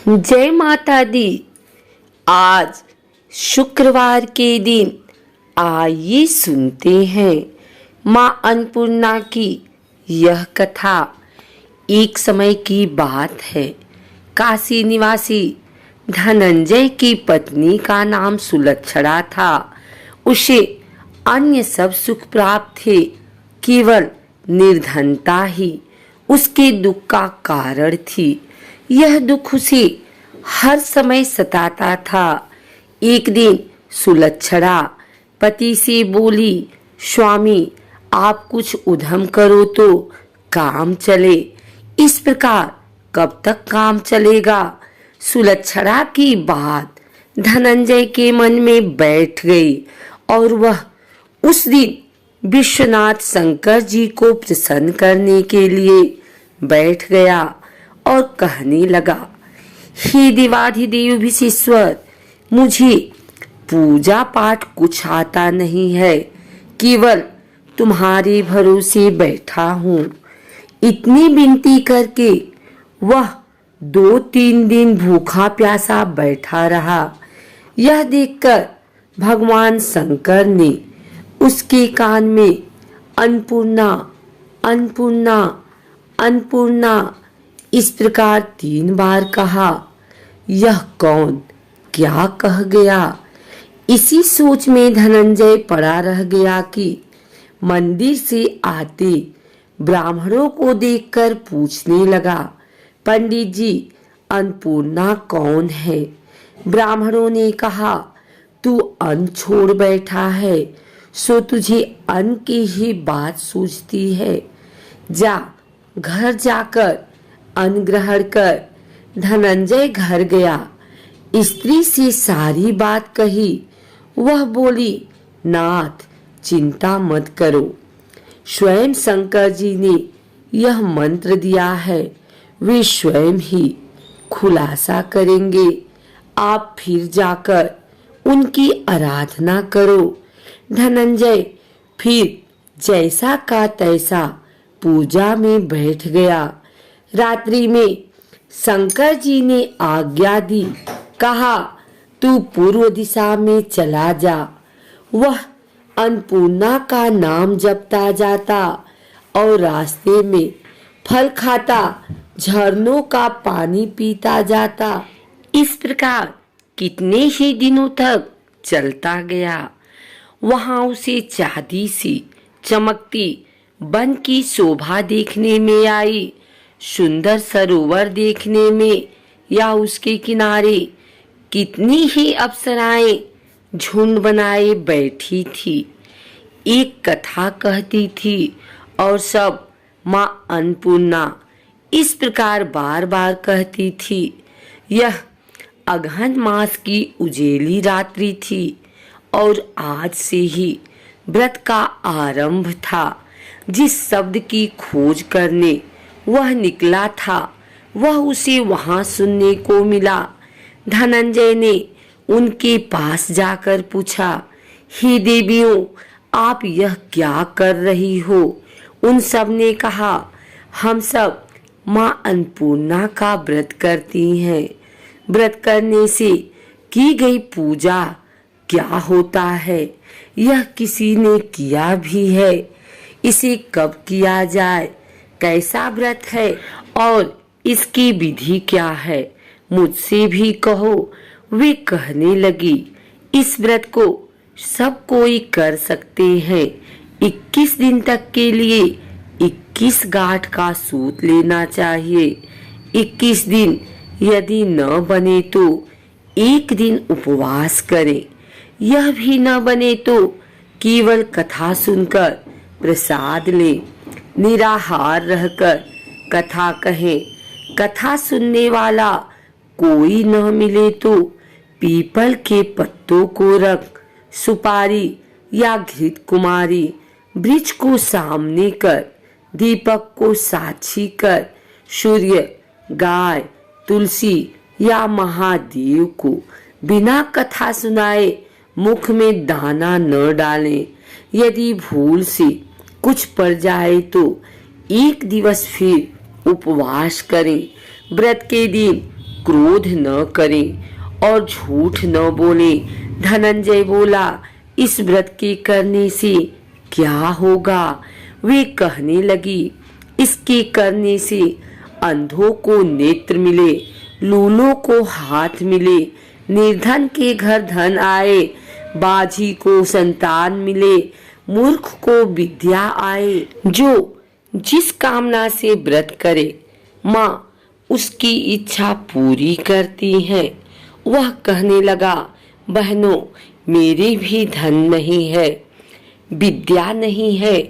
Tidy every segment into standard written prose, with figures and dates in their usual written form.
जय माता दी। आज शुक्रवार के दिन आइए सुनते हैं माँ अन्नपूर्णा की यह कथा। एक समय की बात है। काशी निवासी धनंजय की पत्नी का नाम सुलक्षणा था। उसे अन्य सब सुख प्राप्त थे, केवल निर्धनता ही उसके दुख का कारण थी। यह दुख उसे हर समय सताता था। एक दिन सुलक्षणा पति से बोली, स्वामी आप कुछ उद्यम करो तो काम चले। इस प्रकार कब तक काम चलेगा? सुलक्षणा की बात धनंजय के मन में बैठ गई और वह उस दिन विश्वनाथ शंकर जी को प्रसन्न करने के लिए बैठ गया और कहने लगा, हे देवाधिदेव विश्वेश्वर, मुझे पूजा पाठ कुछ आता नहीं है, केवल तुम्हारे भरोसे बैठा हूँ। इतनी विनती करके वह 2-3 दिन भूखा प्यासा बैठा रहा। यह देखकर भगवान शंकर ने उसके कान में अन्नपूर्णा अन्नपूर्णा अन्नपूर्णा इस प्रकार 3 बार कहा। यह कौन क्या कह गया? इसी सोच में धनंजय पड़ा रह गया कि मंदिर से आते ब्राह्मणों को देखकर पूछने लगा, पंडित जी अन्नपूर्णा कौन है? ब्राह्मणों ने कहा, तू अन्न छोड़ बैठा है, सो तुझे अन्न की ही बात सूझती है। जा घर जाकर अन्न ग्रहण कर। धनंजय घर गया, स्त्री से सारी बात कही। वह बोली, नाथ चिंता मत करो, स्वयं शंकर जी ने यह मंत्र दिया है, वे स्वयं ही खुलासा करेंगे। आप फिर जाकर उनकी आराधना करो। धनंजय फिर जैसा का तैसा पूजा में बैठ गया। रात्रि में शंकर जी ने आज्ञा दी, कहा तू पूर्व दिशा में चला जा। वह अन्नपूर्णा का नाम जपता जाता और रास्ते में फल खाता, झरनों का पानी पीता जाता। इस प्रकार कितने ही दिनों तक चलता गया। वहां उसे चांदी सी चमकती वन की शोभा देखने में आई। सुंदर सरोवर देखने में या उसके किनारे कितनी ही अप्सराएं झुंड बनाए बैठी थी। एक कथा कहती थी और सब माँ अन्नपूर्णा इस प्रकार बार बार कहती थी। यह अगहन मास की उजेली रात्रि थी और आज से ही व्रत का आरंभ था। जिस शब्द की खोज करने वह निकला था, वह उसे वहां सुनने को मिला। धनंजय ने उनके पास जाकर पूछा, हे देवियों, आप यह क्या कर रही हो? उन सब ने कहा, हम सब माँ अन्नपूर्णा का व्रत करती हैं। व्रत करने से की गई पूजा क्या होता है? यह किसी ने किया भी है? इसे कब किया जाए? कैसा व्रत है और इसकी विधि क्या है? मुझसे भी कहो। वे कहने लगी, इस व्रत को सब कोई कर सकते हैं। 21 दिन तक के लिए 21 गांठ का सूत लेना चाहिए। 21 दिन यदि न बने तो 1 दिन उपवास करें। यह भी न बने तो केवल कथा सुनकर प्रसाद ले। निराहार रहकर कथा कहें। कथा सुनने वाला कोई न मिले तो पीपल के पत्तों को रख, सुपारी या घृत कुमारी वृक्ष को सामने कर, दीपक को साक्षी कर, सूर्य, गाय, तुलसी या महादेव को बिना कथा सुनाए मुख में दाना न डालें। यदि भूल से कुछ पड़ जाए तो 1 दिवस फिर उपवास करें। व्रत के दिन क्रोध न करें और झूठ न बोले। धनंजय बोला, इस व्रत के करने से क्या होगा? वे कहने लगी, इसके करने से अंधों को नेत्र मिले, लूलों को हाथ मिले, निर्धन के घर धन आए, बाझी को संतान मिले, मूर्ख को विद्या आए। जो जिस कामना से व्रत करे माँ उसकी इच्छा पूरी करती है। वह कहने लगा, बहनों, मेरे भी धन नहीं है, विद्या नहीं है,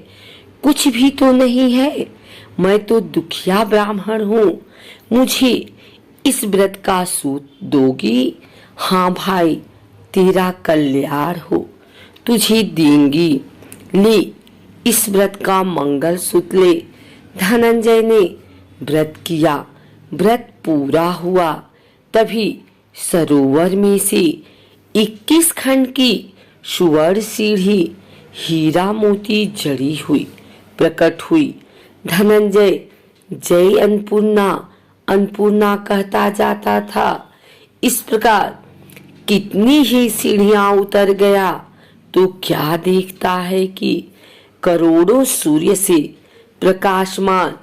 कुछ भी तो नहीं है। मैं तो दुखिया ब्राह्मण हूँ। मुझे इस व्रत का सूत दोगी? हाँ भाई, तेरा कल्याण हो, तुझे देंगी। ले, इस व्रत का मंगल सूत्र ले। धनंजय ने व्रत किया। व्रत पूरा हुआ। तभी सरोवर में से 21 खंड की सुवर्ण सीढ़ी हीरा मोती जड़ी हुई प्रकट हुई। धनंजय जय अन्नपूर्णा अन्नपूर्णा कहता जाता था। इस प्रकार कितनी ही सीढ़ियां उतर गया तो क्या देखता है कि करोड़ों सूर्य से प्रकाशमान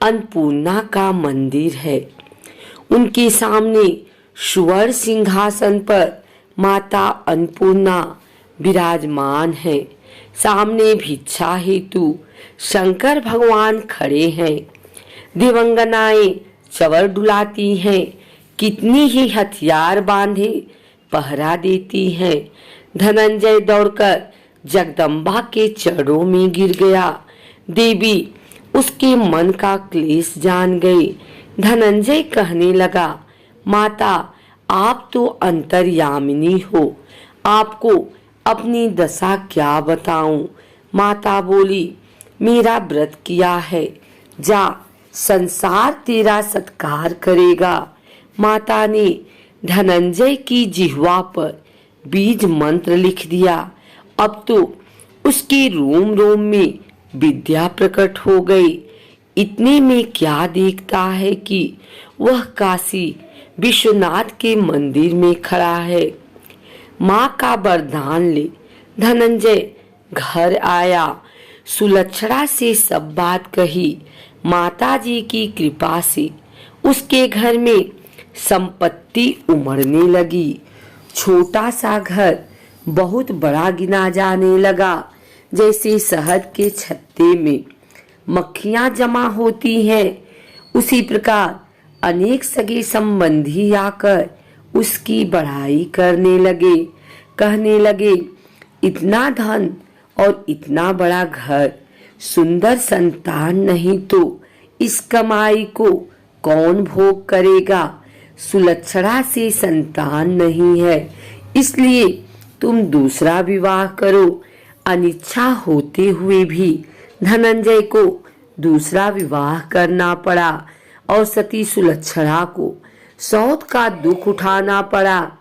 अन्नपूर्णा का मंदिर है। उनके सामने सुवर्ण सिंहासन पर माता अन्नपूर्णा विराजमान है। सामने भिक्षा हेतु शंकर भगवान खड़े हैं। दिवंगनाएं चवर डुलाती हैं। कितनी ही हथियार बांधे पहरा देती हैं। धनंजय दौड़कर जगदम्बा के चरणों में गिर गया। देवी उसके मन का क्लेश जान गई। धनंजय कहने लगा, माता, आप तो अंतर्यामिनी हो, आपको अपनी दशा क्या बताऊं? माता बोली, मेरा व्रत किया है, जा, संसार तेरा सत्कार करेगा। माता ने धनंजय की जिह्वा पर बीज मंत्र लिख दिया। अब तो उसके रोम रोम में विद्या प्रकट हो गई। इतने में क्या देखता है कि वह काशी विश्वनाथ के मंदिर में खड़ा है। माँ का वरदान ले धनंजय घर आया। सुलक्षणा से सब बात कही। माताजी की कृपा से उसके घर में संपत्ति उमड़ने लगी। छोटा सा घर बहुत बड़ा गिना जाने लगा। जैसे शहद के छत्ते में मक्खियां जमा होती हैं, उसी प्रकार अनेक सगे संबंधी आकर उसकी बड़ाई करने लगे। कहने लगे, इतना धन और इतना बड़ा घर, सुंदर संतान नहीं तो इस कमाई को कौन भोग करेगा? सुलक्षणा से संतान नहीं है, इसलिए तुम दूसरा विवाह करो। अनिच्छा होते हुए भी धनंजय को दूसरा विवाह करना पड़ा और सती सुलक्षणा को सौत का दुख उठाना पड़ा।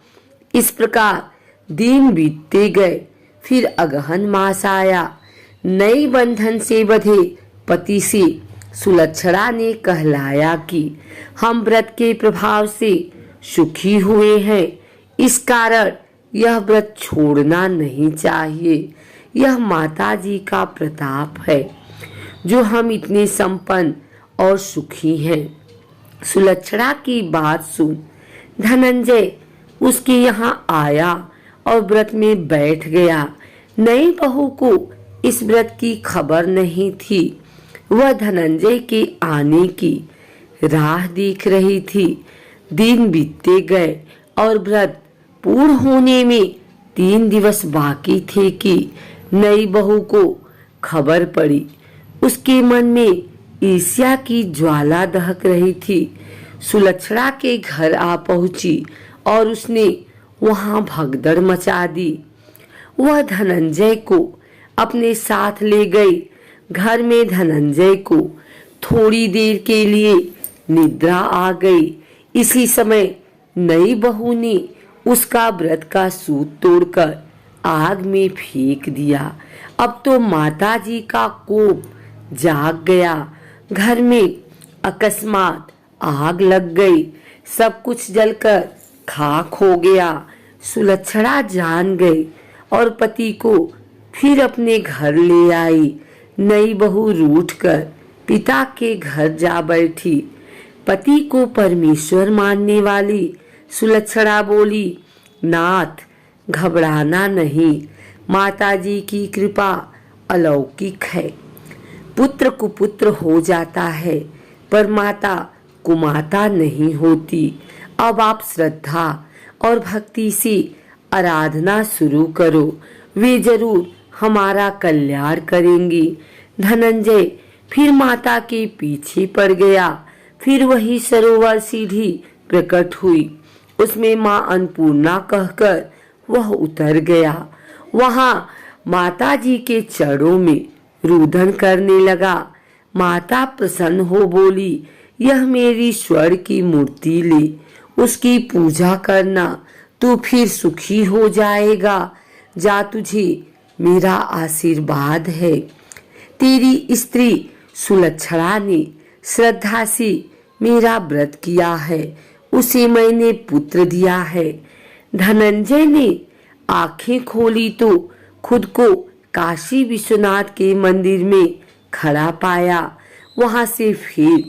इस प्रकार दिन बीतते गए। फिर अगहन मास आया। नई बंधन से बंधे पति से सुलक्षणा ने कहलाया कि हम व्रत के प्रभाव से सुखी हुए हैं, इस कारण यह व्रत छोड़ना नहीं चाहिए। यह माताजी का प्रताप है जो हम इतने संपन्न और सुखी हैं। सुलक्षणा की बात सुन धनंजय उसके यहाँ आया और व्रत में बैठ गया। नई बहू को इस व्रत की खबर नहीं थी। वह धनंजय के आने की राह देख रही थी। दिन बीतते गए और व्रत पूर्ण होने में 3 दिवस बाकी थे कि नई बहू को खबर पड़ी। उसके मन में ईर्ष्या की ज्वाला दहक रही थी। सुलक्षणा के घर आ पहुंची और उसने वहां भगदड़ मचा दी। वह धनंजय को अपने साथ ले गई। घर में धनंजय को थोड़ी देर के लिए निद्रा आ गई। इसी समय नई बहू ने उसका व्रत का सूत तोड़कर आग में फेंक दिया। अब तो माताजी का कोप जाग गया। घर में अकस्मात आग लग गई। सब कुछ जलकर खाक हो गया। सुलक्षणा जान गई और पति को फिर अपने घर ले आई। नई बहू रूठकर पिता के घर जा बैठी। पति को परमेश्वर मानने वाली सुलक्षणा बोली, नाथ घबराना नहीं, माताजी की कृपा अलौकिक है। पुत्र कुपुत्र हो जाता है पर माता कुमाता नहीं होती। अब आप श्रद्धा और भक्ति से आराधना शुरू करो, वे जरूर हमारा कल्याण करेंगी। धनंजय फिर माता के पीछे पड़ गया। फिर वही सरोवर सीढ़ी प्रकट हुई, उसमें माँ अन्नपूर्णा कहकर वह उतर गया। वहां माता जी के चरणों में रुदन करने लगा। माता प्रसन्न हो बोली, यह मेरी स्वर्ण की मूर्ति ले, उसकी पूजा करना, तू फिर सुखी हो जाएगा। जा, तुझे मेरा आशीर्वाद है। तेरी स्त्री सुलक्षणा ने श्रद्धा से मेरा व्रत किया है, उसे मैंने पुत्र दिया है। धनंजय ने आंखें खोली तो खुद को काशी विश्वनाथ के मंदिर में खड़ा पाया। वहां से फिर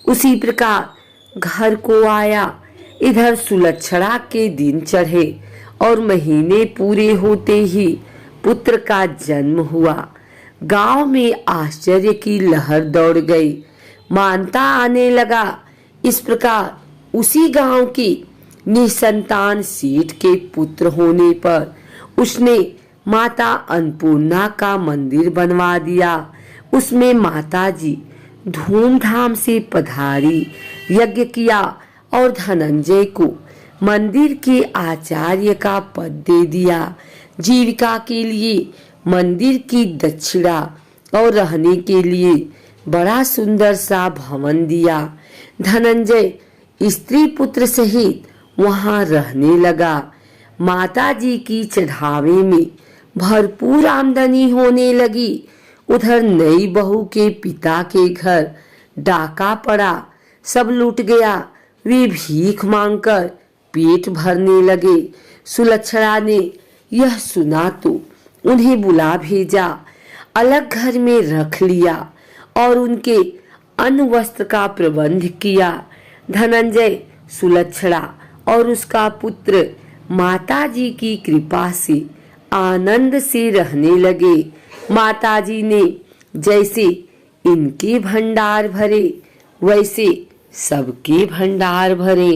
उसी प्रकार घर को आया। इधर सुलक्षणा के दिन चढ़े और महीने पूरे होते ही पुत्र का जन्म हुआ। गांव में आश्चर्य की लहर दौड़ गई, मानता आने लगा। इस प्रकार उसी गांव की निसंतान सेठ के पुत्र होने पर उसने माता अन्नपूर्णा का मंदिर बनवा दिया। उसमें माता जी धूमधाम से पधारी, यज्ञ किया और धनंजय को मंदिर के आचार्य का पद दे दिया। जीविका के लिए मंदिर की दक्षिणा और रहने के लिए बड़ा सुंदर सा भवन दिया। धनंजय स्त्री पुत्र सहित वहां रहने लगा। माता जी की चढ़ावे में भरपूर आमदनी होने लगी। उधर नई बहू के पिता के घर डाका पड़ा, सब लूट गया। वे भीख मांगकर पेट भरने लगे। सुलक्षणा ने यह सुना तो उन्हें बुला भेजा, अलग घर में रख लिया और उनके अन्न वस्त्र का प्रबंध किया। धनंजय, सुलक्षणा और उसका पुत्र माताजी की कृपा से आनंद से रहने लगे। माताजी ने जैसे इनके भंडार भरे वैसे सबके भंडार भरे।